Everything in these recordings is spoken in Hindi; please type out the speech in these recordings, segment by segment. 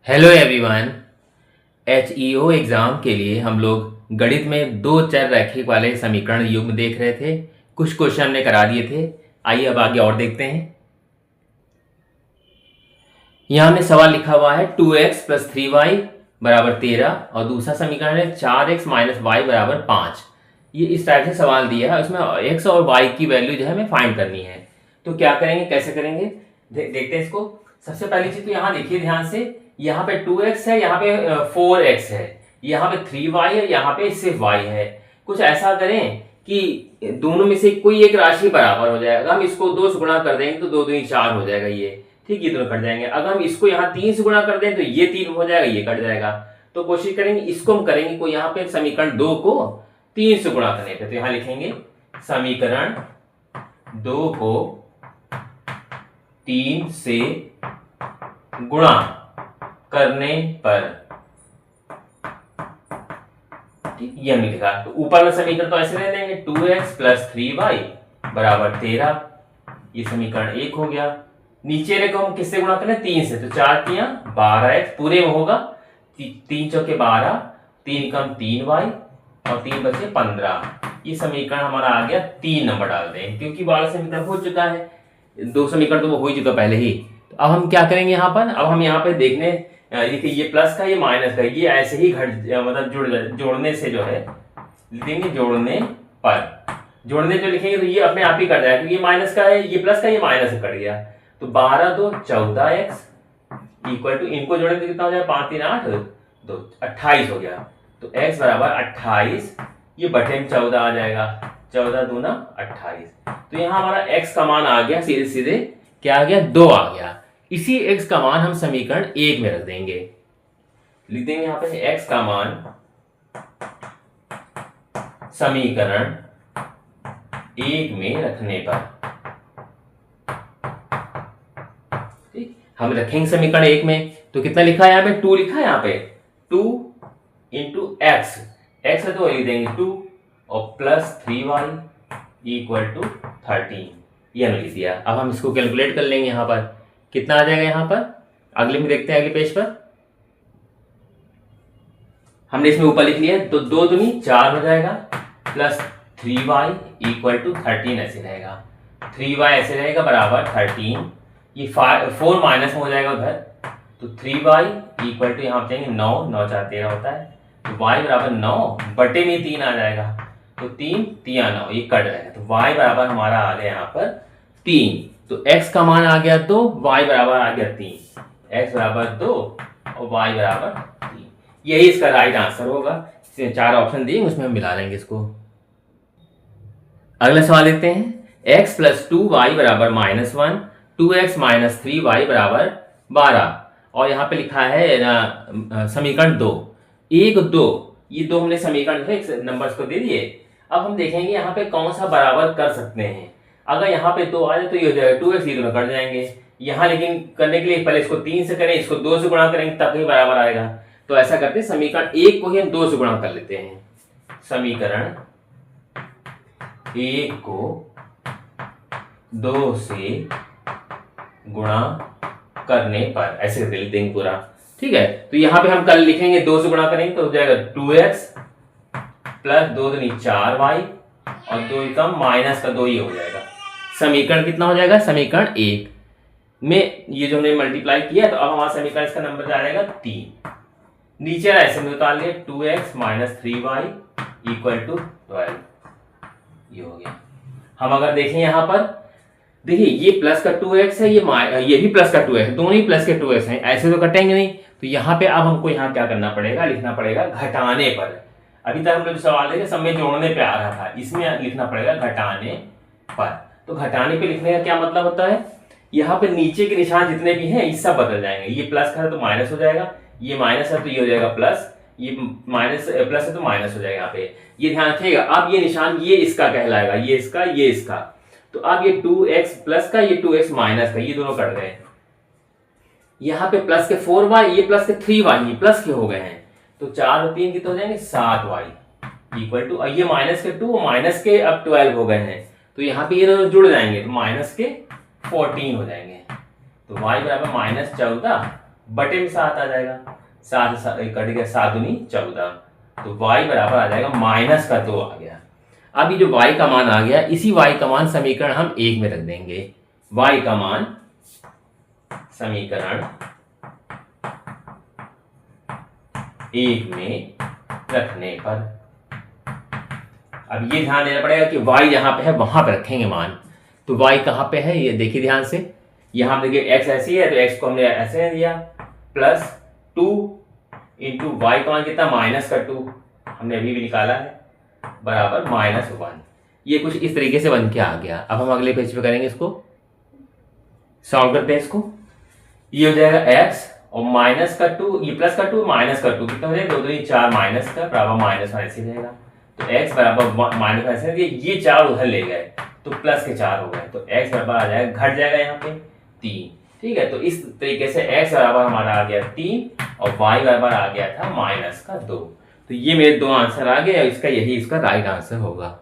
Hello everyone. एचईओ एग्ज़ाम के लिए हम लोग गणित में दो चर रैखिक वाले समीकरण युग्म देख रहे थे। कुछ क्वेश्चन हमने करा दिए थे। आइए अब आगे और देखते हैं। यहाँ हमने सवाल लिखा हुआ है 2x प्लस 3y बराबर 13 और दूसरा समीकरण है 4x माइनस वाई बराबर 5। ये इस टाइप से सवाल दिया है, उसमें x और y की वैल्यू जो है हमें फाइंड करनी है। तो क्या करेंगे, कैसे करेंगे, देखते हैं इसको। सबसे पहली चीज तो यहाँ देखिए ध्यान से, यहाँ पे 2x है, यहाँ पे 4x है, यहाँ पे 3y है, यहाँ पे सिर्फ y है। कुछ ऐसा करें कि दोनों में से कोई एक राशि बराबर हो जाएगा। हम इसको 2 से गुणा कर देंगे तो 2 दूनी 4 हो जाएगा, ये ठीक, ये दोनों कट जाएंगे। अगर हम इसको यहाँ 3 से गुणा कर दें तो ये 3 हो जाएगा, ये कट जाएगा। तो कोशिश करेंगे इसको हम करेंगे को यहाँ पे समीकरण 2 को 3 से गुणा करने पे, तो यहाँ लिखेंगे समीकरण 2 को 3 से गुणा करने पर, ठीक, ये हमने लिखा। तो ऊपर में समीकरण तो ऐसे रह देंगे 2x प्लस 3y बराबर 13, ये समीकरण 1 हो गया। नीचे को हम किससे गुणा करें, 3 से, तो 4 तियां 12x पूरे में होगा, 3 चौके 12, 3 कम 3y और 3 बचे 15। ये समीकरण हमारा आ गया 3 नंबर डाल दें, क्योंकि वाला समीकरण हो चुका है, 2 समीकरण तो वो हो ही चुका पहले ही। तो अब हम क्या करेंगे यहाँ पर, अब हम यहाँ पे देखने, ये प्लस का ये माइनस का, ये ऐसे ही मतलब जोड़ने से जो है लिखेंगे, जोड़ने पर, जोड़ने जो लिखेंगे तो ये अपने आप ही कट जाएगा, क्योंकि ये माइनस का है, ये प्लस का, ये माइनस से कट गया। तो 12 2 14x इक्वल टू, इनको जोड़े तो कितना हो जाएगा, 5 3 8 2 28 हो गया। तो x बराबर 28, ये बटे में 14 आ जाएगा, 14 दूना 28। तो यहाँ हमारा x का मान आ गया, सीधे सीधे क्या आ गया, 2 आ गया। इसी x का मान हम समीकरण 1 में रख देंगे, लिख देंगे यहाँ पे x का मान समीकरण 1 में रखने पर, ठीक, हम रखेंगे समीकरण 1 में। तो कितना लिखा है यहाँ पे, 2 लिखा है यहाँ पे, 2 इंटू एक्स, एक्स है तो लिख देंगे 2 और प्लस 3y इक्वल टू 13, ये हमने लिख दिया। अब हम इसको कैलकुलेट कर लेंगे, यहाँ पर कितना आ जाएगा, यहाँ पर अगले में देखते हैं, अगले पेज पर हमने इसमें ऊपर लिख लिया, तो 2 दूनी 4 हो जाएगा, प्लस 3y इक्वल टू 13 ऐसे रहेगा, 3y ऐसे रहेगा बराबर 13, ये 4 माइनस में हो जाएगा उधर, तो 3y इक्वल टू यहाँ जाएंगे 9, 9 4 13 होता है, तो y बराबर 9 बटे में 3 आ जाएगा, तो 3 3 9, ये कट जाएगा। तो y बराबर हमारा आ गया यहाँ पर 3। तो x का मान आ गया 2, y बराबर आ गया 3, x बराबर 2 और y बराबर 3, यही इसका राइट आंसर होगा। 4 ऑप्शन दिए, उसमें हम मिला लेंगे इसको। अगला सवाल देखते हैं, x प्लस 2y बराबर -1, 2x माइनस 3y बराबर 12, और यहाँ पे लिखा है ना समीकरण 2, 1 2, ये 2 हमने समीकरण है नंबर्स को दे दिए। अब हम देखेंगे यहाँ पे कौन सा बराबर कर सकते हैं। अगर यहाँ पे 2 आ जाए तो ये हो जाएगा 2x, ये दोनों कट जाएंगे यहाँ, लेकिन करने के लिए पहले इसको 3 से करें, इसको 2 से गुणा करेंगे तब ही बराबर आएगा। तो ऐसा करते हैं, समीकरण 1 को ही हम 2 से गुणा कर लेते हैं, समीकरण 1 को 2 से गुणा करने पर, ऐसे लिख देंगे पूरा, ठीक है। तो यहाँ पे हम कल लिखेंगे 2 से गुणा करेंगे तो हो जाएगा 2x प्लस 2 दूनी 4y और 2 कम माइनस का 2 ही हो जाएगा। समीकरण कितना हो जाएगा, समीकरण 1 में ये जो हमने मल्टीप्लाई किया, तो अब हमारा समीकरण इसका नंबर आ जाएगा 3। नीचे ऐसे में उतार लिए 2x minus 3y equal to 12, ये हो गया। हम अगर देखें यहाँ पर, देखिए ये प्लस का 2x है, ये भी प्लस का 2x है, दोनों ही प्लस के 2x हैं, ऐसे तो कटेंगे नहीं। तो यहाँ पे अब हमको यहाँ क्या करना पड़ेगा, लिखना पड़ेगा घटाने पर। अभी तक हम लोग सवाल देखे सब में जोड़ने पे आ रहा था, इसमें लिखना पड़ेगा घटाने पर। तो घटाने पे लिखने का क्या मतलब होता है, यहाँ पे नीचे के निशान जितने भी हैं ये सब बदल जाएंगे, ये प्लस का है तो माइनस हो जाएगा, ये माइनस है तो ये हो जाएगा प्लस, ये माइनस प्लस है तो माइनस हो जाएगा यहाँ पे, ये ध्यान रखिएगा। अब ये निशान ये इसका कहलाएगा, ये इसका, ये इसका। तो अब ये 2x प्लस का, ये 2x माइनस का, ये दोनों कट गए। यहाँ पे प्लस के 4y, ये प्लस के 3y, ये प्लस के हो गए हैं, तो 4 और 3 कितने हो जाएंगे, 7y इक्वल टू, ये माइनस के 2 माइनस के अब 12 हो गए हैं, तो यहाँ पे ये दोनों जुड़ जाएंगे, तो माइनस के 14 हो जाएंगे। तो y बराबर -14 बटे में 7 आ जाएगा, 7 से कट गया, 7 दूनी 14, तो y बराबर आ जाएगा माइनस का 2 आ गया। अब ये जो y का मान आ गया, इसी y का मान समीकरण हम 1 में रख देंगे। y का मान समीकरण 1 में रखने पर, अब ये ध्यान देना पड़ेगा कि y जहां पे है वहां पे रखेंगे मान। तो y कहां पे है ये देखिए ध्यान से, यहां देखिए x ऐसी है तो x को हमने ऐसे दिया, प्लस 2 इंटू वाई का मान कितना माइनस का 2 हमने अभी भी निकाला है, बराबर -1। ये कुछ इस तरीके से बन के आ गया। अब हम अगले पेज पे करेंगे, इसको सॉल्व करते हैं। इसको ये हो जाएगा x और माइनस का 2, ये प्लस का 2 माइनस का 2 कितना हो जाएगा, 2 2 4 माइनस का बराबर माइनस ऐसे रहेगा। तो x बराबर माइनस ऐसे, ये 4 उधर ले गए तो प्लस के 4 हो गए, तो x बराबर आ जाएगा, घट जाएगा यहाँ पे 3। ठीक है, तो इस तरीके से x बराबर हमारा आ गया 3 और y बराबर आ गया था माइनस का 2। तो ये मेरे 2 आंसर आ गए, इसका यही इसका राइट आंसर होगा।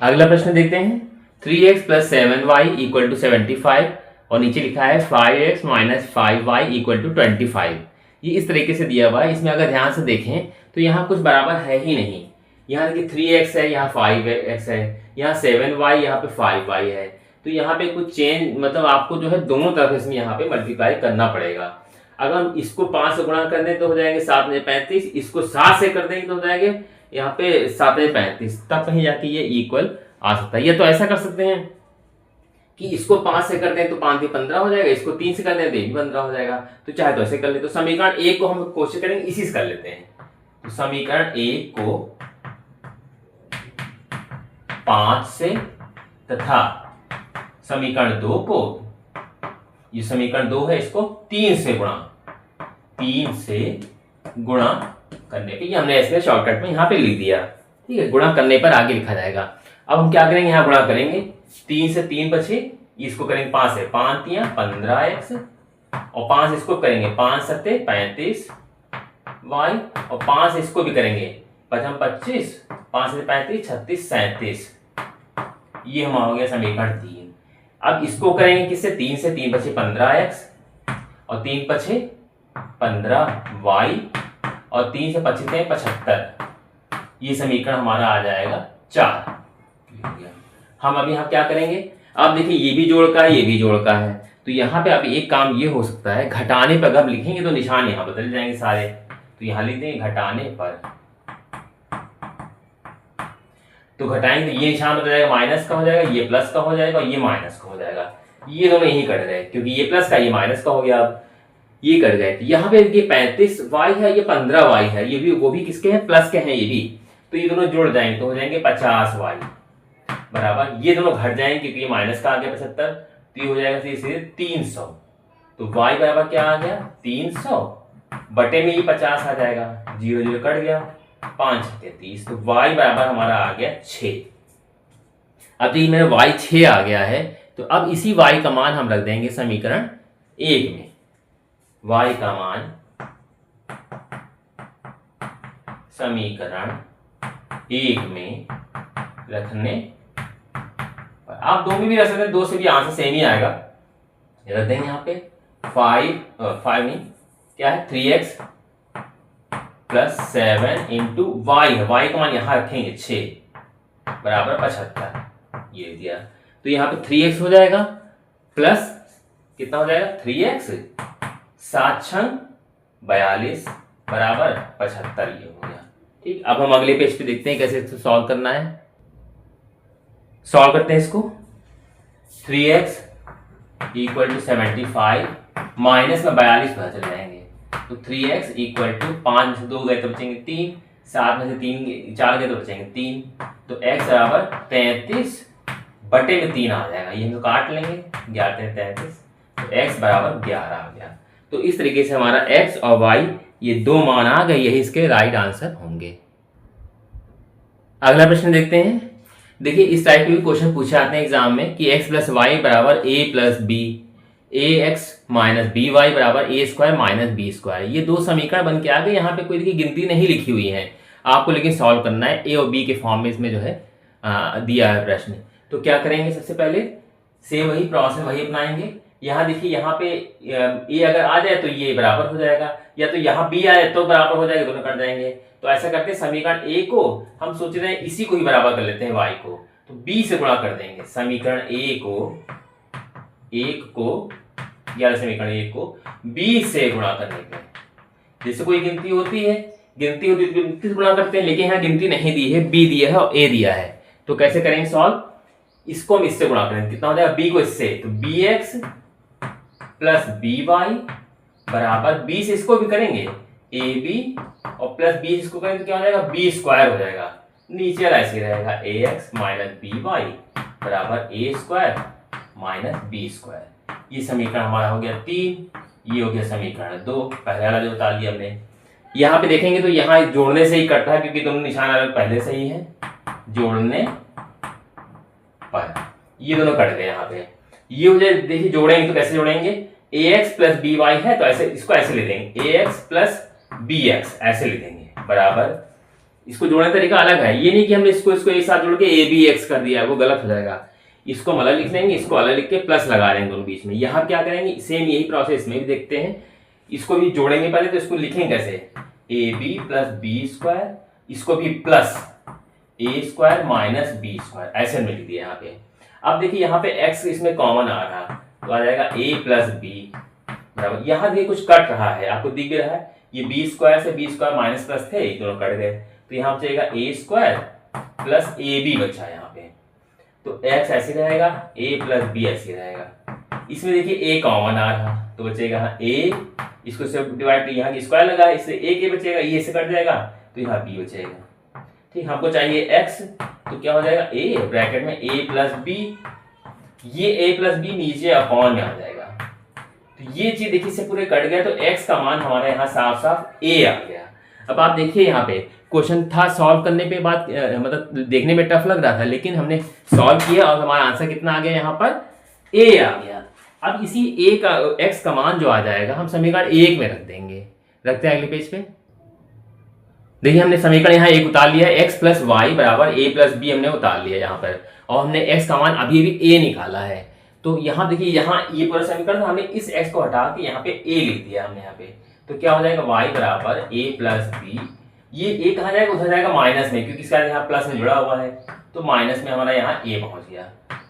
अगला प्रश्न देखते हैं। 3x plus 7y equal to 75 और नीचे लिखा है 5x minus 5y equal to 25। ये इस तरीके से दिया हुआ है। इसमें अगर ध्यान से देखें तो यहाँ कुछ बराबर है ही नहीं। यहाँ देखिए 3x है, यहाँ 5x है, यहाँ 7y, यहाँ पे 5y है। तो यहाँ पे कुछ चेंज, मतलब आपको जो है दोनों तरफ इसमें यहाँ पे मल्टीप्लाई करना पड़ेगा। अगर हम इसको 5 से गुणा कर दें तो हो जाएंगे 7 में 35, इसको 7 से कर देंगे तो हो जाएंगे यहाँ पे 7 में 35, तब कहीं जाके ये इक्वल आ सकता है। ये तो ऐसा कर सकते हैं कि इसको 5 से कर दें तो 5 में 15 हो जाएगा, इसको 3 से कर दें तो ये भी 15 हो जाएगा। तो चाहे तो ऐसे कर ले। तो समीकरण 1 को हम कोशिश करेंगे इसी से कर लेते हैं। तो समीकरण 1 को 5 से तथा समीकरण 2 को, ये समीकरण 2 है, इसको 3 से गुणा करने पे, ये हमने ऐसे शॉर्टकट में यहाँ पे लिख दिया। ठीक है, गुणा करने पर आगे लिखा जाएगा। अब हम क्या करेंगे, यहाँ गुणा करेंगे 3 से 3 बचे, इसको करेंगे 5 से, 5 तियां 15x और 5 इसको करेंगे 5 सत्ते 35 y और 5 इसको भी करेंगे 5 25, 5 से 35 36 37। ये हमारा हो गया समीकरण 3। अब इसको करेंगे किससे, 3 से 3 बचे 15x और 3 बचे 15y और 3 से 25 75। ये समीकरण हमारा आ जाएगा 4। हम अभी यहाँ क्या करेंगे, अब देखिए ये भी जोड़ का है, ये भी जोड़ का है। तो यहाँ पे अभी एक काम ये हो सकता है, घटाने पर अगर लिखेंगे तो निशान यहाँ बदल जाएंगे सारे। तो यहाँ लिख देंगे घटाने पर, तो घटाएंगे तो ये निशान बदल जाएगा, माइनस का हो जाएगा, ये प्लस का हो जाएगा और ये माइनस का हो जाएगा। ये दोनों यही कट गए क्योंकि ये प्लस का ये माइनस का हो गया। अब ये कट गए। यहाँ पे ये 35y है, ये 15y है, ये भी वो भी किसके हैं, प्लस के हैं ये भी। तो ये दोनों जुड़ जाएंगे तो हो जाएंगे 50y बराबर, ये दोनों घट जाएंगे क्योंकि ये माइनस का आ गया 75, तो ये हो जाएगा सीधे 300। तो y बराबर क्या आ गया 300 बटे में ये 50 आ जाएगा, 0 0 कट गया, 5 6 30। तो y बराबर हमारा आ गया 6। अब देखिए मेरा y 6 आ गया है, तो अब इसी y का मान हम रख देंगे समीकरण 1 में। y का मान समीकरण 1 में रखने, आप 2 में भी रख सकते हैं, 2 से भी आंसर सेम ही आएगा। रख देंगे यहाँ पे 5 नहीं क्या है 3x प्लस 7 इंटू वाई है, वाई का मान यहाँ रखेंगे 6 बराबर 75, ये दिया। तो यहाँ पे 3x हो जाएगा प्लस कितना हो जाएगा 3x 7 छंग 42 बराबर 75, ये हो गया। ठीक, अब हम अगले पेज पे देखते हैं कैसे इसको सॉल्व करना है। सॉल्व करते हैं इसको। 3x इक्वल टू 75 माइनस में 42 पता चल जाएंगे, तो 3x इक्वल टू 5 में से 2 गए तो बचेंगे 3, 7 में से 4 गए तो बचेंगे 3, तो x बराबर 33 बटे में 3 आ जाएगा। ये हम तो काट लेंगे, 11 33, तो x बराबर 11 आ गया। तो इस तरीके से हमारा x और y ये 2 मान आ गए, यही इसके राइट आंसर होंगे। अगला प्रश्न देखते हैं। देखिए इस टाइप के भी क्वेश्चन पूछे आते हैं एग्जाम में कि x प्लस वाई बराबर a plus b, a x minus b y बराबर a square minus b square. ये 2 समीकरण बन के आ गए। यहाँ पे कोई देखिए गिनती नहीं लिखी हुई है, आपको लेकिन सॉल्व करना है। ए और बी के फॉर्म में इसमें जो है दिया है प्रश्न। तो क्या करेंगे, सबसे पहले से वही प्रोसेस वही अपनाएंगे। यहाँ देखिए, यहाँ पे ए अगर आ जाए तो ये बराबर हो जाएगा, या तो यहाँ बी आए तो बराबर हो जाएगा, दोनों कट जाएंगे। तो ऐसा करते हैं, समीकरण ए को हम सोच रहे हैं इसी को ही बराबर कर लेते हैं वाई को, तो बी से गुणा कर देंगे। समीकरण ए को, समीकरण ए को बी से गुणा करने पे, जैसे कोई गिनती होती है तो गिनती से गुणा करते हैं, लेकिन यहाँ गिनती नहीं दी है, बी दिया है और ए दिया है। तो कैसे करेंगे सॉल्व? इसको हम इससे गुणा करेंगे, कितना हो जाएगा बी को इससे, तो b x plus b y बराबर, बी से इसको भी करेंगे ए बी, और प्लस बी इसको करेंगे तो क्या हो जाएगा बी स्क्वायर हो जाएगा। नीचे वाला ऐसे रहेगा ए एक्स माइनस बी वाई बराबर a square minus b square. ये समीकरण हमारा हो गया 3, ये हो गया समीकरण 2, पहले वाला जो बता दिया हमने। यहाँ पे देखेंगे तो यहाँ जोड़ने से ही कटता है, क्योंकि दोनों निशान अलग पहले से ही है, जोड़ने पर ये दोनों कट गए। यहाँ पे ये हो जाए, देखिए जोड़ेंगे तो कैसे जोड़ेंगे, ए एक्स प्लस बी वाई है तो ऐसे इसको ऐसे ले देंगे, ए एक्स प्लस बी एक्स ऐसे ले देंगे बराबर। इसको जोड़ने का तरीका अलग है, ये नहीं कि हमने इसको एक साथ जोड़ के ए बी एक्स कर दिया, वो गलत हो जाएगा। इसको हम अलग लिख लेंगे, इसको अलग लिख के प्लस लगा लेंगे दोनों बीच में। यहाँ क्या करेंगे, सेम यही प्रोसेस में भी देखते हैं, इसको भी जोड़ेंगे पहले, तो इसको लिखेंगे कैसे, a b plus b square, इसको भी plus a square minus b square, ऐसे में लिख दिया यहाँ पे। अब देखिए यहाँ पे x इसमें कॉमन आ रहा, तो आ जाएगा a प्लस बी बराबर, यहाँ देखिए कुछ कट रहा है, आपको दिख रहा है, ये बी स्क्वायर से बी स्क्वायर माइनस प्लस थे, दोनों कट गए, तो यहाँ बचेगा a square plus a b बचा यहाँ पे, तो x ऐसे रहेगा, a प्लस बी ऐसे रहेगा। इसमें देखिए a कॉमन आ रहा, तो बचेगा a, इसको से डिवाइड, यहाँ की स्क्वायर लगा, इससे a के बचेगा, ये से कट जाएगा, तो यहाँ b बचेगा। ठीक, हमको चाहिए x, तो क्या हो जाएगा a ब्रैकेट में a प्लस बी, ये a प्लस बी नीचे अपॉन में आ जाएगा, तो ये चीज देखिए इससे पूरे कट गया, तो x का मान हमारे यहाँ साफ साफ a आ गया। अब आप देखिए यहाँ पे क्वेश्चन था, सॉल्व करने पे बात मतलब देखने में टफ लग रहा था, लेकिन हमने सॉल्व किया और हमारा आंसर कितना आ गया, यहाँ पर a आ गया। अब इसी a का x का मान जो आ जाएगा हम समीकरण 1 में रख देंगे। रखते हैं अगले पेज पे। देखिए हमने समीकरण यहाँ एक उतार लिया है, x प्लस वाई बराबर a प्लस बी हमने उतार लिया यहाँ पर, और हमने x का मान अभी भी a निकाला है। तो यहाँ देखिए, यहाँ ये पूरा समीकरण हमने इस x को हटा के यहाँ पे a लिख दिया हमने यहाँ पे, तो क्या हो जाएगा y बराबर a प्लस बी, ये a कहाँ जाएगा, उधर जाएगा माइनस में, क्योंकि इसका यहाँ प्लस में जुड़ा हुआ है, तो माइनस में हमारा यहाँ a पहुंच गया,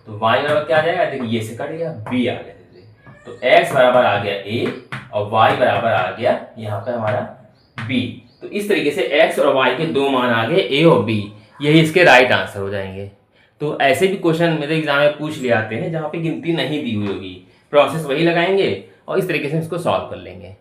तो y बराबर क्या आ जाएगा, देखिए ये से कट गया, b आ गया, तो x बराबर आ गया a और y बराबर आ गया यहाँ पे हमारा b। तो इस तरीके से x और y के दो मान आ गए, a और b, यही इसके राइट आंसर हो जाएंगे। तो ऐसे भी क्वेश्चन मेरे एग्जाम में पूछ ले आते हैं जहाँ पे गिनती नहीं दी हुई होगी, प्रोसेस वही लगाएंगे और इस तरीके से इसको सॉल्व कर लेंगे।